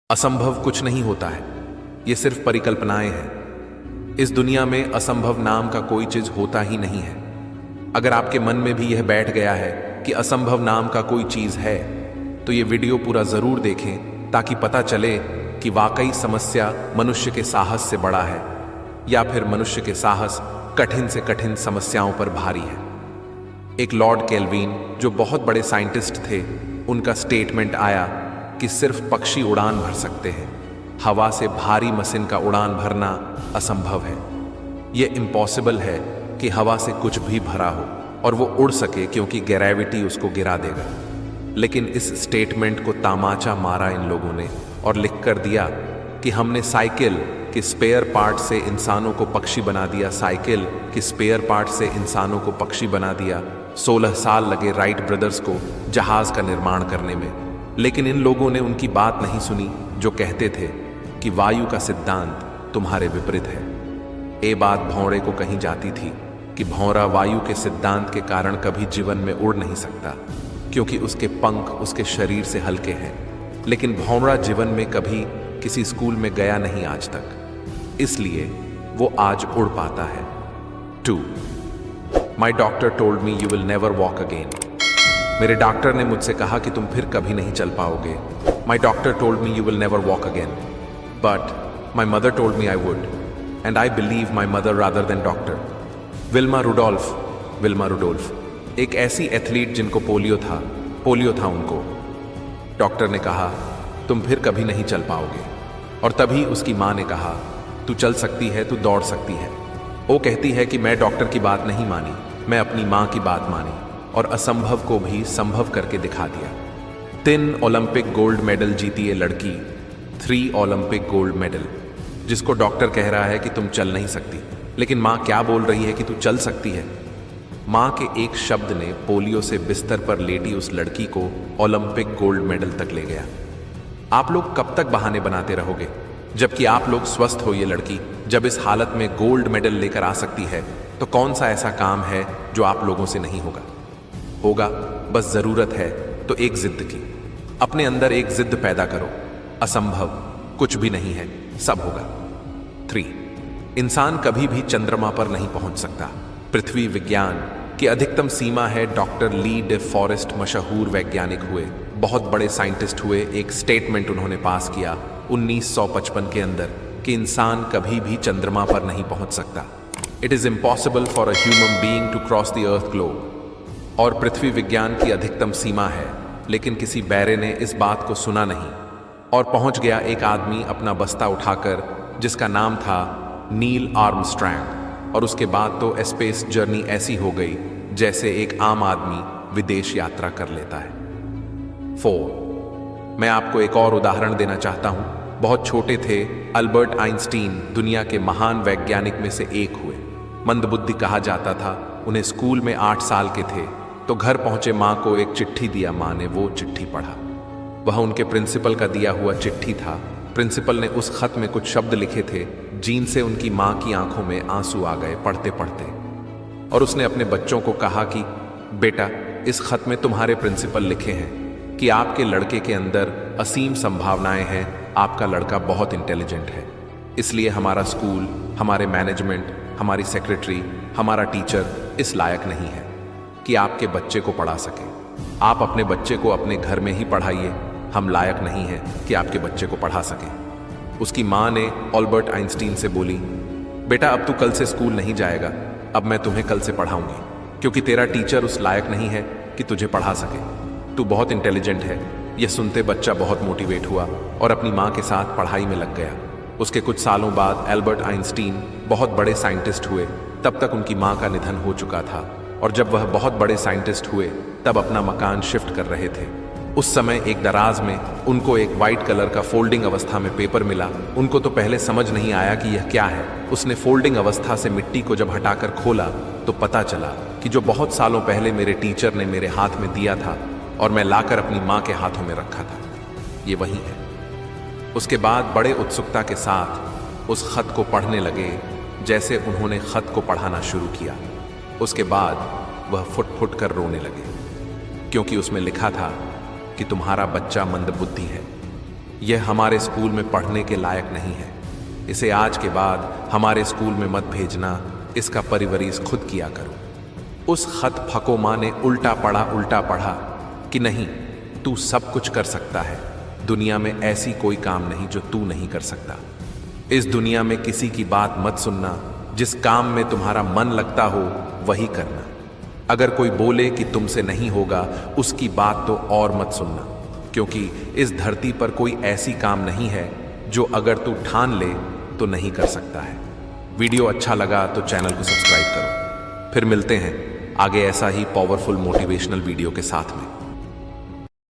असंभव कुछ नहीं होता है, ये सिर्फ परिकल्पनाएं हैं। इस दुनिया में असंभव नाम का कोई चीज होता ही नहीं है। अगर आपके मन में भी यह बैठ गया है कि असंभव नाम का कोई चीज है, तो ये वीडियो पूरा जरूर देखें ताकि पता चले कि वाकई समस्या मनुष्य के साहस से बड़ा है या फिर मनुष्य के साहस कठिन से कठिन समस्याओं पर भारी है। एक लॉर्ड केल्विन जो बहुत बड़े साइंटिस्ट थे, उनका स्टेटमेंट आया कि सिर्फ पक्षी उड़ान भर सकते हैं, हवा से भारी मशीन का उड़ान भरना असंभव है। यह इम्पॉसिबल है कि हवा से कुछ भी भरा हो और वो उड़ सके, क्योंकि ग्रेविटी उसको गिरा देगा। लेकिन इस स्टेटमेंट को तामाचा मारा इन लोगों ने और लिख कर दिया कि हमने साइकिल के स्पेयर पार्ट से इंसानों को पक्षी बना दिया, साइकिल के स्पेयर पार्ट से इंसानों को पक्षी बना दिया। 16 साल लगे राइट ब्रदर्स को जहाज का निर्माण करने में, लेकिन इन लोगों ने उनकी बात नहीं सुनी जो कहते थे कि वायु का सिद्धांत तुम्हारे विपरीत है। ये बात भौंरे को कहीं जाती थी कि भौंरा वायु के सिद्धांत के कारण कभी जीवन में उड़ नहीं सकता, क्योंकि उसके पंख उसके शरीर से हल्के हैं। लेकिन भौंरा जीवन में कभी किसी स्कूल में गया नहीं आज तक, इसलिए वो आज उड़ पाता है। 2. माई doctor told me you will never walk again. मेरे डॉक्टर ने मुझसे कहा कि तुम फिर कभी नहीं चल पाओगे। माई doctor told me you will never walk again, but my mother told me I would, and I believe my mother rather than doctor. Wilma Rudolph, एक ऐसी एथलीट जिनको पोलियो था उनको। डॉक्टर ने कहा तुम फिर कभी नहीं चल पाओगे, और तभी उसकी माँ ने कहा तू चल सकती है, तू दौड़ सकती है। वो कहती है कि मैं डॉक्टर की बात नहीं मानी, मैं अपनी माँ की बात मानी और असंभव को भी संभव करके दिखा दिया। 3 ओलंपिक गोल्ड मेडल जीती ये लड़की, 3 ओलंपिक गोल्ड मेडल, जिसको डॉक्टर कह रहा है कि तुम चल नहीं सकती, लेकिन माँ क्या बोल रही है कि तू चल सकती है। माँ के एक शब्द ने पोलियो से बिस्तर पर लेटी उस लड़की को ओलंपिक गोल्ड मेडल तक ले गया। आप लोग कब तक बहाने बनाते रहोगे, जबकि आप लोग स्वस्थ हो। ये लड़की जब इस हालत में गोल्ड मेडल लेकर आ सकती है, तो कौन सा ऐसा काम है जो आप लोगों से नहीं होगा। बस जरूरत है तो एक जिद की। अपने अंदर एक जिद पैदा करो। असंभव कुछ भी नहीं है, सब होगा। 3. इंसान कभी भी चंद्रमा पर नहीं पहुंच सकता। पृथ्वी विज्ञान की अधिकतम सीमा है। डॉक्टर ली डे फॉरेस्ट मशहूर वैज्ञानिक हुए, बहुत बड़े साइंटिस्ट हुए। एक स्टेटमेंट उन्होंने पास किया 1955 के अंदर कि इंसान कभी भी चंद्रमा पर नहीं पहुंच सकता। It is impossible for a human being to cross the earth globe. और पृथ्वी विज्ञान की अधिकतम सीमा है, लेकिन किसी बैरे ने इस बात को सुना नहीं और पहुंच गया एक आदमी अपना बस्ता उठाकर, जिसका नाम था नील आर्मस्ट्रैंग। और उसके बाद तो स्पेस जर्नी ऐसी हो गई जैसे एक आम आदमी विदेश यात्रा कर लेता है। 4. मैं आपको एक और उदाहरण देना चाहता हूं। बहुत छोटे थे, अल्बर्ट आइंस्टीन दुनिया के महान वैज्ञानिक में से एक हुए। मंदबुद्धि कहा जाता था। उन्हें स्कूल में 8 साल के थे तो घर पहुंचे माँ को एक चिट्ठी दिया। माँ ने वो चिट्ठी पढ़ा। वह उनके प्रिंसिपल का दिया हुआ चिट्ठी था। प्रिंसिपल ने उस खत में कुछ शब्द लिखे थे जिनसे उनकी माँ की आंखों में आंसू आ गए पढ़ते पढ़ते। और उसने अपने बच्चों को कहा कि बेटा, इस खत में तुम्हारे प्रिंसिपल लिखे हैं कि आपके लड़के के अंदर असीम संभावनाएं हैं, आपका लड़का बहुत इंटेलिजेंट है, इसलिए हमारा स्कूल, हमारे मैनेजमेंट, हमारी सेक्रेटरी, हमारा टीचर इस लायक नहीं है कि आपके बच्चे को पढ़ा सके। आप अपने बच्चे को अपने घर में ही पढ़ाइए, हम लायक नहीं हैं कि आपके बच्चे को पढ़ा सकें। उसकी माँ ने अल्बर्ट आइंस्टीन से बोली, बेटा अब तू कल से स्कूल नहीं जाएगा, अब मैं तुम्हें कल से पढ़ाऊंगी, क्योंकि तेरा टीचर उस लायक नहीं है कि तुझे पढ़ा सके। तू बहुत इंटेलिजेंट है। यह सुनते बच्चा बहुत मोटिवेट हुआ और अपनी माँ के साथ पढ़ाई में लग गया। उसके कुछ सालों बाद अल्बर्ट आइंस्टीन बहुत बड़े साइंटिस्ट हुए। तब तक उनकी माँ का निधन हो चुका था, और जब वह बहुत बड़े साइंटिस्ट हुए तब अपना मकान शिफ्ट कर रहे थे। उस समय एक दराज में उनको एक वाइट कलर का फोल्डिंग अवस्था में पेपर मिला। उनको तो पहले समझ नहीं आया कि यह क्या है। उसने फोल्डिंग अवस्था से मिट्टी को जब हटाकर खोला तो पता चला कि जो बहुत सालों पहले मेरे टीचर ने मेरे हाथ में दिया था और मैं लाकर अपनी माँ के हाथों में रखा था, ये वही है। उसके बाद बड़े उत्सुकता के साथ उस खत को पढ़ने लगे, जैसे उन्होंने खत को पढ़ाना शुरू किया। उसके बाद वह फुट फुट कर रोने लगे, क्योंकि उसमें लिखा था कि तुम्हारा बच्चा मंदबुद्धि है। यह हमारे स्कूल में पढ़ने के लायक नहीं है। इसे आज के बाद हमारे स्कूल में मत भेजना, इसका परवरिश खुद किया करो। उस खत फको माँ ने उल्टा पढ़ा कि नहीं, तू सब कुछ कर सकता है, दुनिया में ऐसी कोई काम नहीं जो तू नहीं कर सकता। इस दुनिया में किसी की बात मत सुनना, जिस काम में तुम्हारा मन लगता हो वही करना। अगर कोई बोले कि तुमसे नहीं होगा, उसकी बात तो और मत सुनना, क्योंकि इस धरती पर कोई ऐसी काम नहीं है जो अगर तू ठान ले तो नहीं कर सकता है। वीडियो अच्छा लगा तो चैनल को सब्सक्राइब करो। फिर मिलते हैं आगे ऐसा ही पावरफुल मोटिवेशनल वीडियो के साथ में।